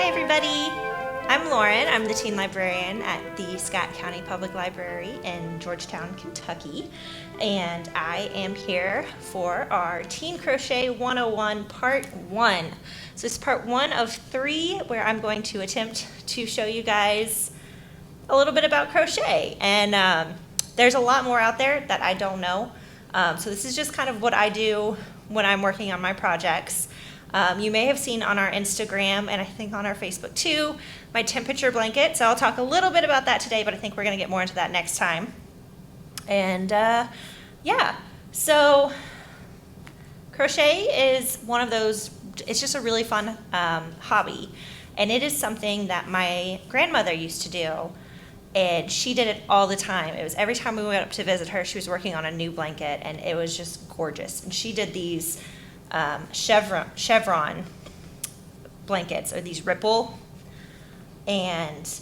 Hi everybody, I'm Lauren. I'm the teen librarian at the Scott County Public Library in Georgetown, Kentucky, and I am here for our Teen Crochet 101 Part 1. So this is Part 1 of 3 where I'm going to attempt to show you guys a little bit about crochet, and there's a lot more out there that I don't know, so this is just kind of what I do when I'm working on my projects. You may have seen on our Instagram and I think on our Facebook too, my temperature blanket. So I'll talk a little bit about that today, but I think we're going to get more into that next time. And yeah, so crochet is one of those, it's just a really fun hobby. And it is something that my grandmother used to do. And she did it all the time. It was every time we went up to visit her, she was working on a new blanket, and it was just gorgeous. And she did these chevron blankets, or these ripple, and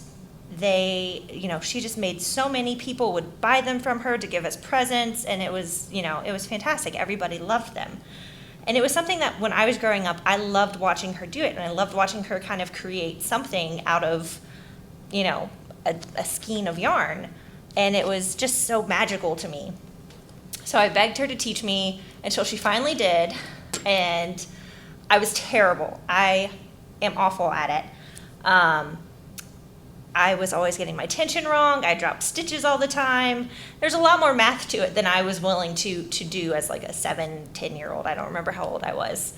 they, she just made so many people would buy them from her to give as presents, and it was, it was fantastic. Everybody loved them. And it was something that when I was growing up, I loved watching her do it, and I loved watching her kind of create something out of, a skein of yarn, and it was just so magical to me. So I begged her to teach me until she finally did, and I was terrible. I am awful at it. I was always getting my tension wrong. I dropped stitches all the time. There's a lot more math to it than I was willing to do as like a 7-10-year-old. I don't remember how old I was.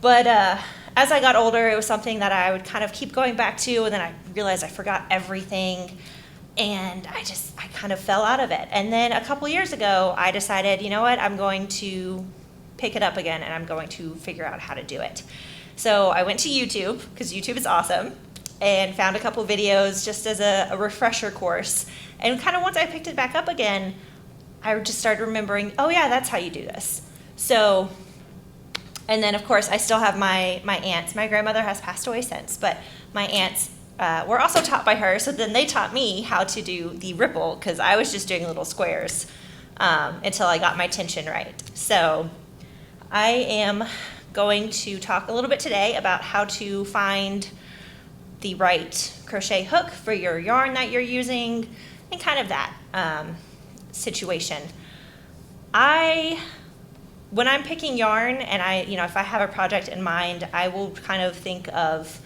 But as I got older, it was something that I would kind of keep going back to, and then I realized I forgot everything, and I kind of fell out of it. And then a couple years ago, I decided, you know what, I'm going to pick it up again, and I'm going to figure out how to do it. So I went to YouTube, because YouTube is awesome, and found a couple videos just as a refresher course. And kind of once I picked it back up again, I just started remembering, oh yeah, that's how you do this. So, and then of course I still have my aunts. My grandmother has passed away since, but my aunts were also taught by her, so then they taught me how to do the ripple, because I was just doing little squares until I got my tension right. So I am going to talk a little bit today about how to find the right crochet hook for your yarn that you're using, and kind of that situation. When I'm picking yarn, and if I have a project in mind, I will kind of think of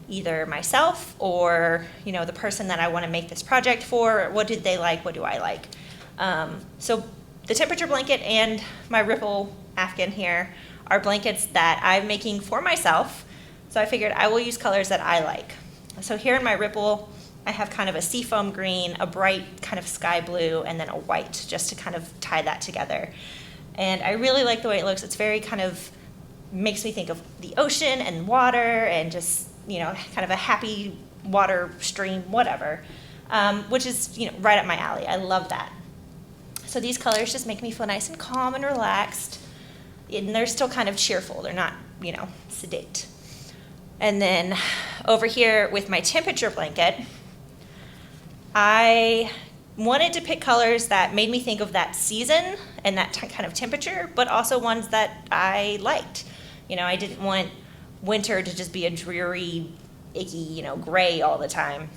either myself or the person that I want to make this project for. What did they like? What do I like? So the temperature blanket and my ripple afghan here are blankets that I'm making for myself. So I figured I will use colors that I like. So here in my ripple, I have kind of a seafoam green, a bright kind of sky blue, and then a white, just to kind of tie that together. And I really like the way it looks. It's very kind of, makes me think of the ocean and water, and just, kind of a happy water stream, whatever, which is, right up my alley. I love that. So these colors just make me feel nice and calm and relaxed, and they're still kind of cheerful. They're not, sedate. And then over here with my temperature blanket, I wanted to pick colors that made me think of that season and that kind of temperature, but also ones that I liked. I didn't want winter to just be a dreary, icky, gray all the time.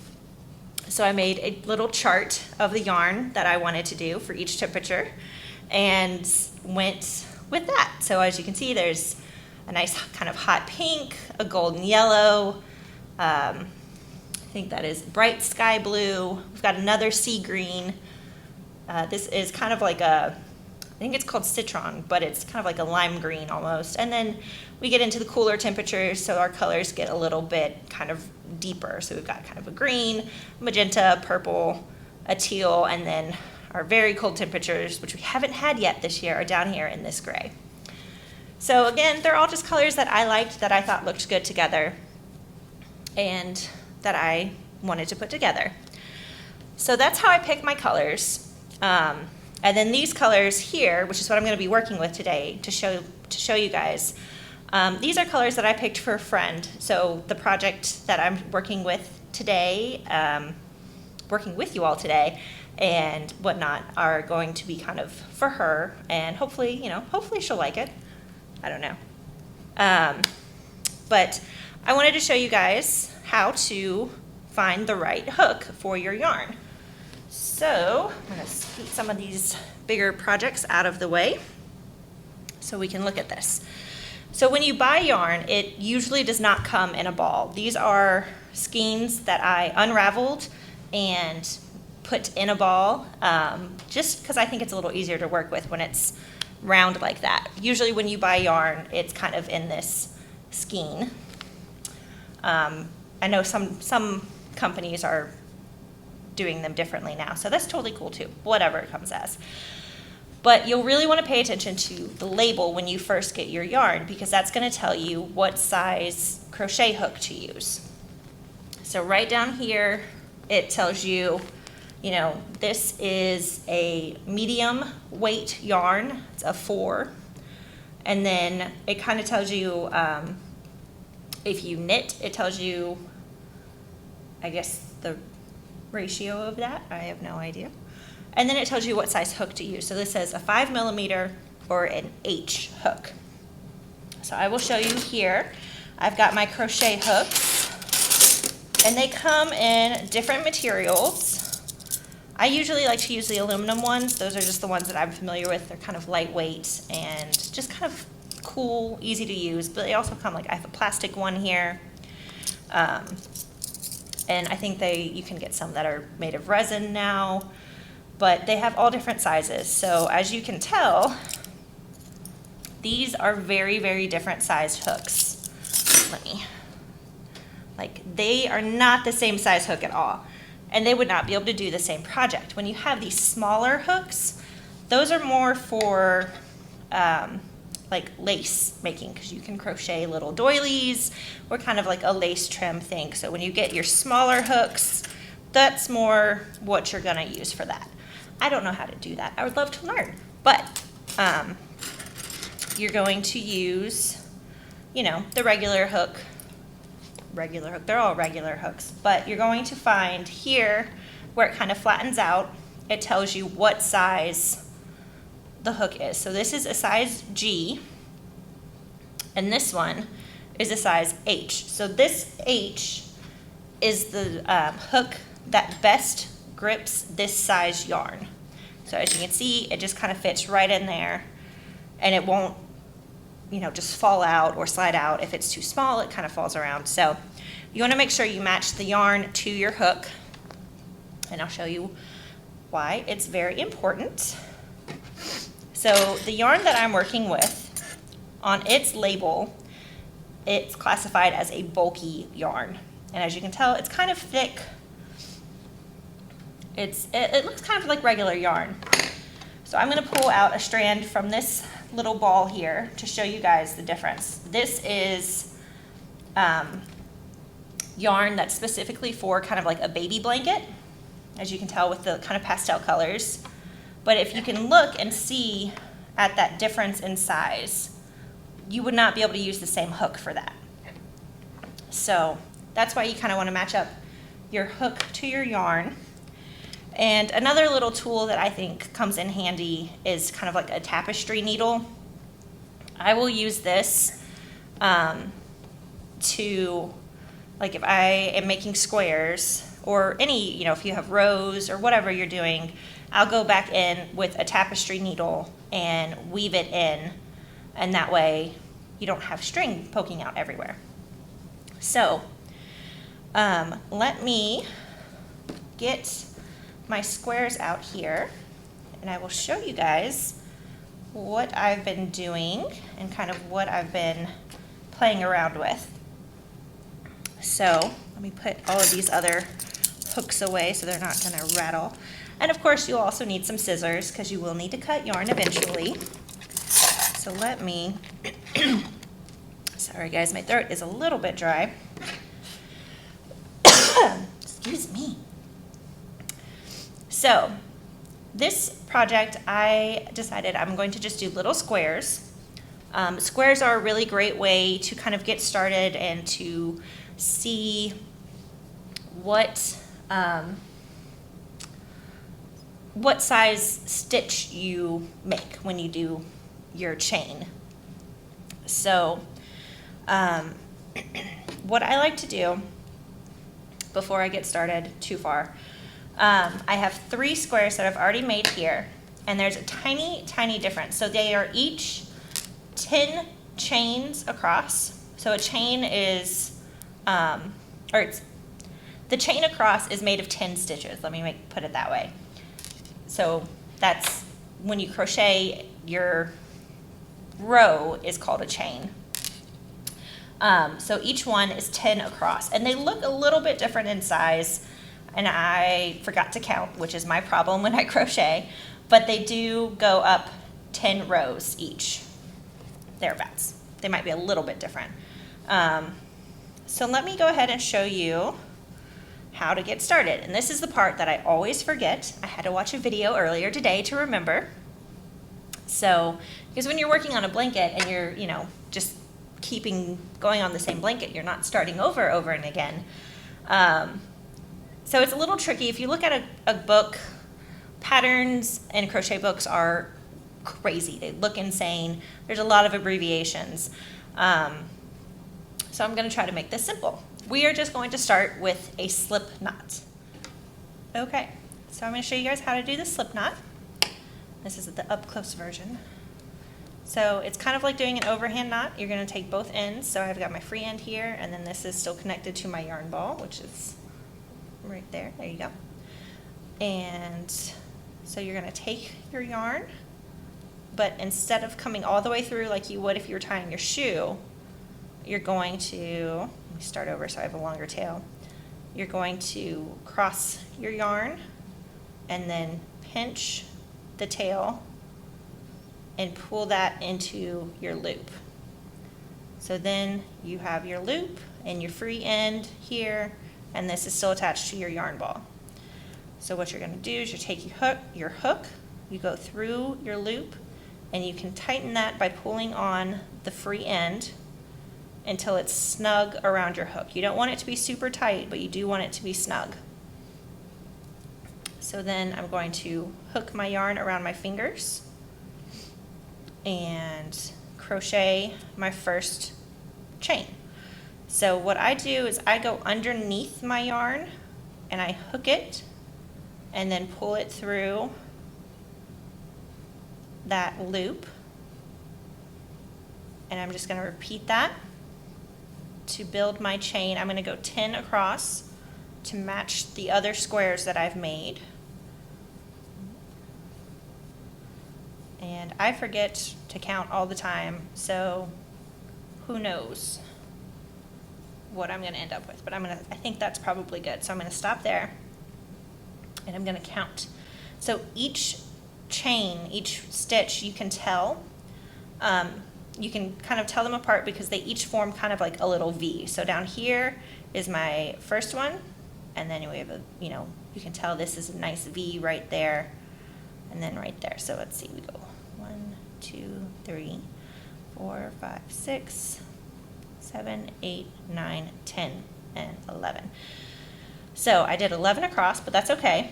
So I made a little chart of the yarn that I wanted to do for each temperature and went with that. So as you can see, there's a nice kind of hot pink, a golden yellow, I think that is bright sky blue. We've got another sea green. This is kind of like I think it's called citron, but it's kind of like a lime green almost. And then we get into the cooler temperatures, so our colors get a little bit kind of deeper. So we've got kind of a green, magenta, purple, a teal, and then our very cold temperatures, which we haven't had yet this year, are down here in this gray. So again, they're all just colors that I liked, that I thought looked good together, and that I wanted to put together. So that's how I pick my colors. And then these colors here, which is what I'm going to be working with today to show you guys, these are colors that I picked for a friend. So the project that I'm working with today, working with you all today, and whatnot, are going to be kind of for her, and hopefully, hopefully she'll like it. I don't know. But I wanted to show you guys how to find the right hook for your yarn. So I'm going to scoot some of these bigger projects out of the way so we can look at this. So when you buy yarn, it usually does not come in a ball. These are skeins that I unraveled and put in a ball, just because I think it's a little easier to work with when it's round like that. Usually when you buy yarn, it's kind of in this skein. I know some companies are doing them differently now, so that's totally cool too, whatever it comes as. But you'll really want to pay attention to the label when you first get your yarn, because that's going to tell you what size crochet hook to use. So right down here, it tells you, this is a medium weight yarn. It's a 4. And then it kind of tells you, if you knit, it tells you, I guess, the ratio of that. I have no idea. And then it tells you what size hook to use. So this says a 5mm or an H hook. So I will show you here. I've got my crochet hooks, and they come in different materials. I usually like to use the aluminum ones. Those are just the ones that I'm familiar with. They're kind of lightweight and just kind of cool, easy to use. But they also come, I have a plastic one here. And I think you can get some that are made of resin now. But they have all different sizes. So as you can tell, these are very, very different sized hooks. They are not the same size hook at all. And they would not be able to do the same project. When you have these smaller hooks, those are more for lace making, because you can crochet little doilies or kind of like a lace trim thing. So when you get your smaller hooks, that's more what you're gonna use for that. I don't know how to do that. I would love to learn, but you're going to use, the regular hook. They're all regular hooks, but you're going to find here where it kind of flattens out, it tells you what size the hook is. So this is a size G, and this one is a size H. So this H is the hook that best grips this size yarn. So as you can see, it just kind of fits right in there, and it won't just fall out or slide out. If it's too small, it kind of falls around. So you want to make sure you match the yarn to your hook, and I'll show you why it's very important. So the yarn that I'm working with, on its label, it's classified as a bulky yarn. And as you can tell, it's kind of thick. It looks kind of like regular yarn. So I'm going to pull out a strand from this little ball here to show you guys the difference. This is yarn that's specifically for kind of like a baby blanket, as you can tell with the kind of pastel colors. But if you can look and see at that difference in size, you would not be able to use the same hook for that. So that's why you kind of want to match up your hook to your yarn. And another little tool that I think comes in handy is kind of like a tapestry needle. I will use this to, if I am making squares or any, if you have rows or whatever you're doing, I'll go back in with a tapestry needle and weave it in, and that way you don't have string poking out everywhere. So let me get my squares out here, and I will show you guys what I've been doing and kind of what I've been playing around with. So let me put all of these other hooks away so they're not going to rattle. And of course you'll also need some scissors, because you will need to cut yarn eventually. So let me, sorry guys, my throat is a little bit dry. Excuse me. So this project, I decided I'm going to just do little squares. Squares are a really great way to kind of get started and to see what size stitch you make when you do your chain. So what I like to do before I get started too far. I have 3 squares that I've already made here, and there's a tiny, tiny difference. So they are each 10 chains across. So a chain is, the chain across is made of 10 stitches. Let me put it that way. So that's when you crochet, your row is called a chain. So each one is 10 across, and they look a little bit different in size, and I forgot to count, which is my problem when I crochet, but they do go up 10 rows each, thereabouts. They might be a little bit different. So let me go ahead and show you how to get started. And this is the part that I always forget. I had to watch a video earlier today to remember. So, because when you're working on a blanket and you're, just going on the same blanket, you're not starting over and again. So it's a little tricky. If you look at a book, patterns and crochet books are crazy. They look insane. There's a lot of abbreviations. So I'm going to try to make this simple. We are just going to start with a slip knot. Okay, so I'm going to show you guys how to do the slip knot. This is the up close version. So it's kind of like doing an overhand knot. You're going to take both ends. So I've got my free end here, and then this is still connected to my yarn ball, which is right there. There you go. And so you're going to take your yarn, but instead of coming all the way through like you would if you were tying your shoe, you're going to, let me start over so I have a longer tail. You're going to cross your yarn and then pinch the tail and pull that into your loop. So then you have your loop and your free end here, and this is still attached to your yarn ball. So what you're going to do is you take your hook, you go through your loop, and you can tighten that by pulling on the free end until it's snug around your hook. You don't want it to be super tight, but you do want it to be snug. So then I'm going to hook my yarn around my fingers and crochet my first chain. So what I do is I go underneath my yarn and I hook it and then pull it through that loop. And I'm just going to repeat that to build my chain. I'm going to go 10 across to match the other squares that I've made. And I forget to count all the time, so who knows what I'm going to end up with. But I think that's probably good. So I'm going to stop there and I'm going to count. So each chain, each stitch, you can tell. You can kind of tell them apart because they each form kind of like a little V. So down here is my first one, and then we have a, you can tell this is a nice V right there, and then right there. So let's see, we go 1, 2, 3, 4, 5, 6, 7, 8, 9, 10, and 11. So I did 11 across, but that's okay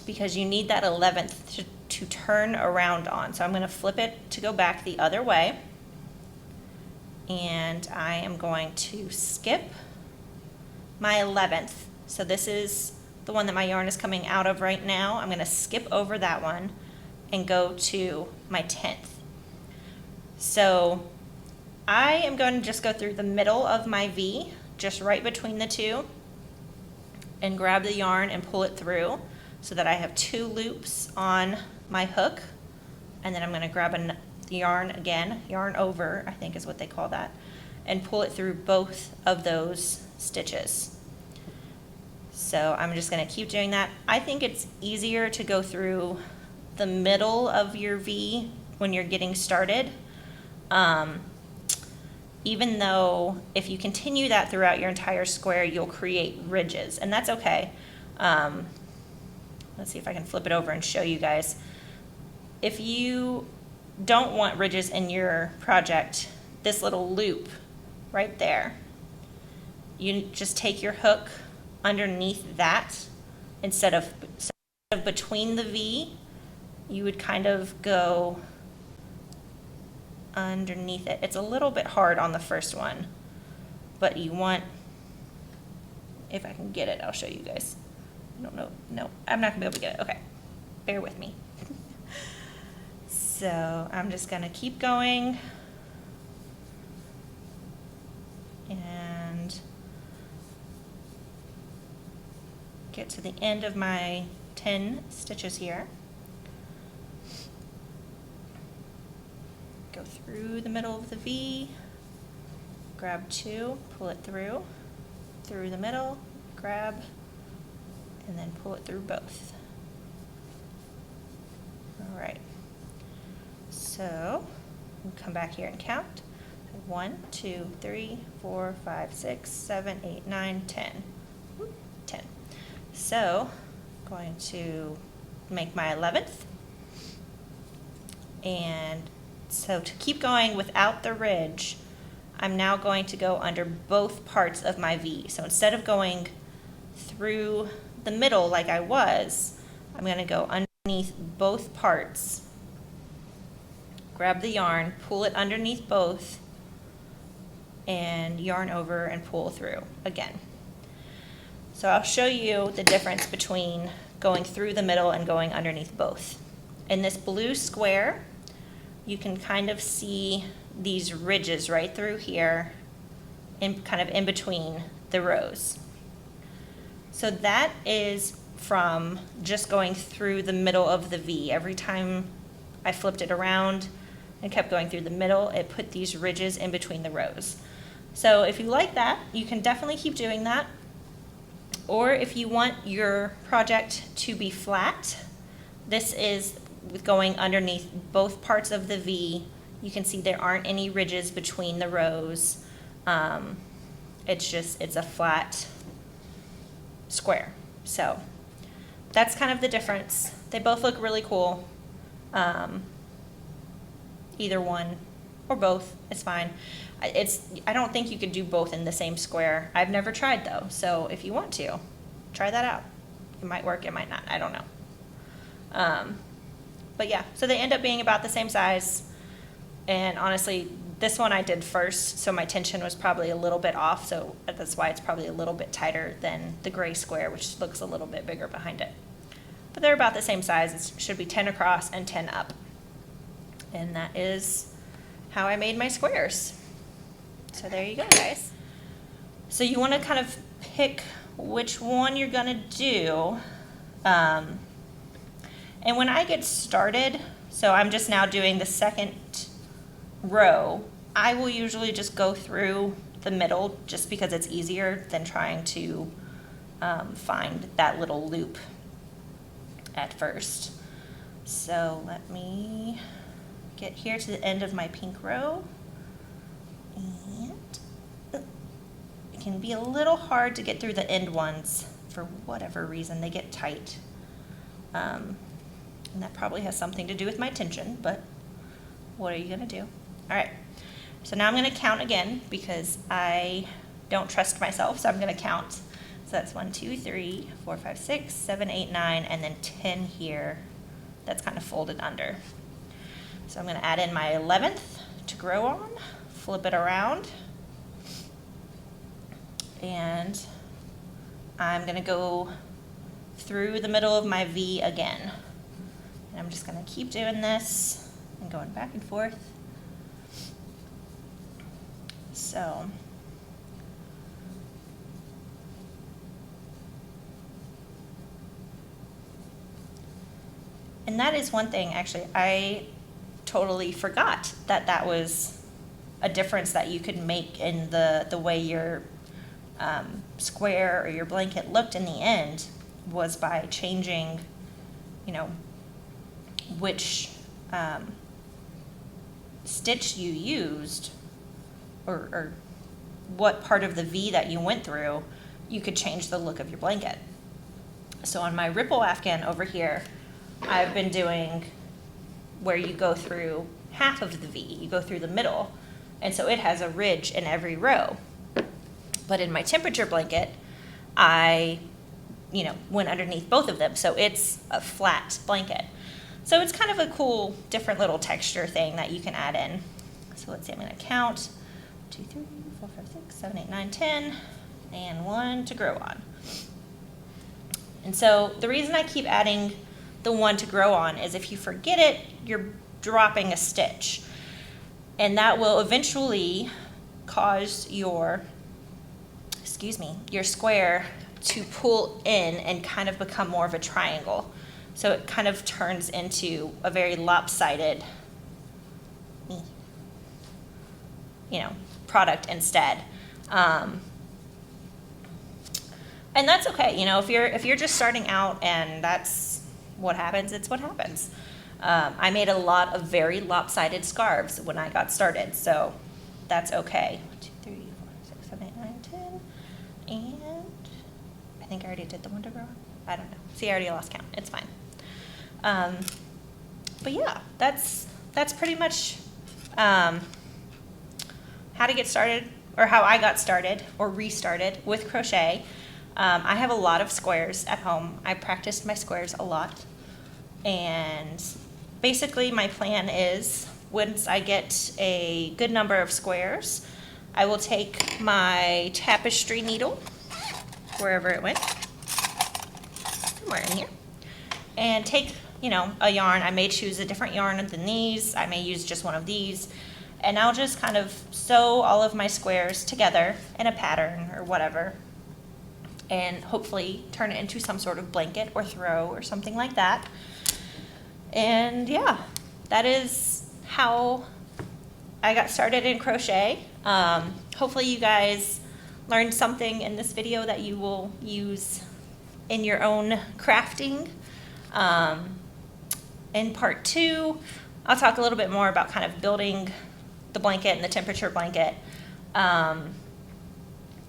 because you need that 11th to turn around on. So I'm going to flip it to go back the other way, and I am going to skip my 11th. So this is the one that my yarn is coming out of right now. I'm going to skip over that one and go to my 10th. So I am going to just go through the middle of my V, just right between the two, and grab the yarn and pull it through so that I have 2 loops on my hook, and then I'm going to grab the yarn again, yarn over, I think is what they call that, and pull it through both of those stitches. So I'm just going to keep doing that. I think it's easier to go through the middle of your V when you're getting started, even though if you continue that throughout your entire square, you'll create ridges, and that's okay. Let's see if I can flip it over and show you guys. If you don't want ridges in your project, this little loop right there, you just take your hook underneath that instead of between the V, you would kind of go underneath it. It's a little bit hard on the first one, but you want If I can get it, I'll show you guys. I don't know. No, I'm not gonna be able to get it. Okay, bear with me. So I'm just gonna keep going and get to the end of my 10 stitches here. Go through the middle of the V, grab 2, pull it through the middle, grab, and then pull it through both. All right. So we'll come back here and count. 1, 2, 3, 4, 5, 6, 7, 8, 9, 10. 10. So I'm going to make my 11th. And so to keep going without the ridge, I'm now going to go under both parts of my V. So instead of going through the middle like I was, I'm going to go underneath both parts. Grab the yarn, pull it underneath both, and yarn over and pull through again. So I'll show you the difference between going through the middle and going underneath both. In this blue square, you can kind of see these ridges right through here, kind of in between the rows. So that is from just going through the middle of the V. Every time I flipped it around and kept going through the middle, it put these ridges in between the rows. So if you like that, you can definitely keep doing that. Or if you want your project to be flat, this is with going underneath both parts of the V. You can see there aren't any ridges between the rows. It's a flat square. So that's kind of the difference. They both look really cool. Either one or both is fine. I don't think you could do both in the same square. I've never tried though, so if you want to, try that out. It might work, it might not, I don't know. But yeah, so they end up being about the same size, and honestly, this one I did first, so my tension was probably a little bit off, so that's why it's probably a little bit tighter than the gray square, which looks a little bit bigger behind it. But they're about the same size. It should be 10 across and 10 up. And that is how I made my squares. So there you go, guys. So you want to kind of pick which one you're going to do. And when I get started, so I'm just now doing the second row, I will usually just go through the middle just because it's easier than trying to find that little loop at first. So let me get here to the end of my pink row, and it can be a little hard to get through the end ones for whatever reason. They get tight, and that probably has something to do with my tension, but what are you gonna do? All right, so now I'm gonna count again because I don't trust myself, so I'm gonna count. So that's 1, 2, 3, 4, 5, 6, 7, 8, 9, and then 10 here. That's kind of folded under. So I'm going to add in my 11th to grow on, flip it around, and I'm going to go through the middle of my V again. And I'm just going to keep doing this and going back and forth. So and that is one thing, actually, I totally forgot that that was a difference that you could make in the way your square or your blanket looked in the end, was by changing, you know, which stitch you used, or what part of the V that you went through. You could change the look of your blanket. So on my ripple afghan over here, I've been doing where you go through half of the V, you go through the middle, and so it has a ridge in every row. But in my temperature blanket, I, went underneath both of them, so it's a flat blanket. So it's kind of a cool, different little texture thing that you can add in. So let's see, I'm going to count 2, 3, 4, 5, 6, 7, 8, 9, 10, and one to grow on. And so the reason I keep adding the one to grow on is if you forget it, you're dropping a stitch. And that will eventually cause your square to pull in and kind of become more of a triangle. So it kind of turns into a very lopsided, product instead. And that's okay, if you're just starting out and that's what happens, it's what happens. I made a lot of very lopsided scarves when I got started, so that's okay. 1, 2, 3, 4, 6, 7, 8, 9, 10, and I think I already did the one to grow on. I don't know. See, I already lost count. It's fine. But yeah, that's pretty much how to get started, or how I got started or restarted with crochet. I have a lot of squares at home. I practiced my squares a lot. And basically my plan is, once I get a good number of squares, I will take my tapestry needle, wherever it went, somewhere in here, and take, a yarn. I may choose a different yarn than these. I may use just one of these. And I'll just kind of sew all of my squares together in a pattern or whatever, and hopefully turn it into some sort of blanket or throw or something like that. And yeah, that is how I got started in crochet. Hopefully you guys learned something in this video that you will use in your own crafting. In part 2, I'll talk a little bit more about kind of building the blanket and the temperature blanket. And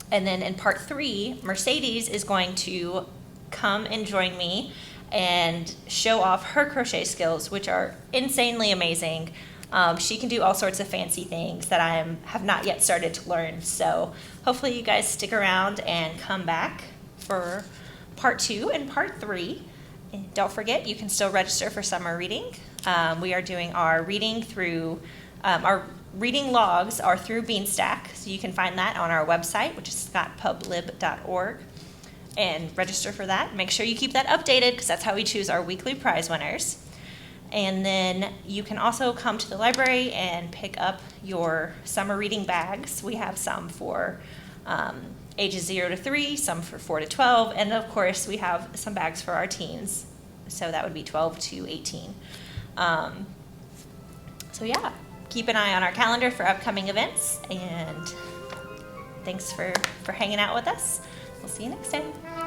then in part 3, Mercedes is going to come and join me and show off her crochet skills, which are insanely amazing. She can do all sorts of fancy things that I have not yet started to learn. So hopefully you guys stick around and come back for part 2 and part 3. And don't forget, you can still register for summer reading. We are doing our reading through, our reading logs are through Beanstack, so you can find that on our website, which is scottpublib.org, and register for that. Make sure you keep that updated, because that's how we choose our weekly prize winners. And then you can also come to the library and pick up your summer reading bags. We have some for ages 0 to 3, some for 4 to 12, and of course we have some bags for our teens, so that would be 12 to 18. So yeah, keep an eye on our calendar for upcoming events, and thanks for hanging out with us. We'll see you next time.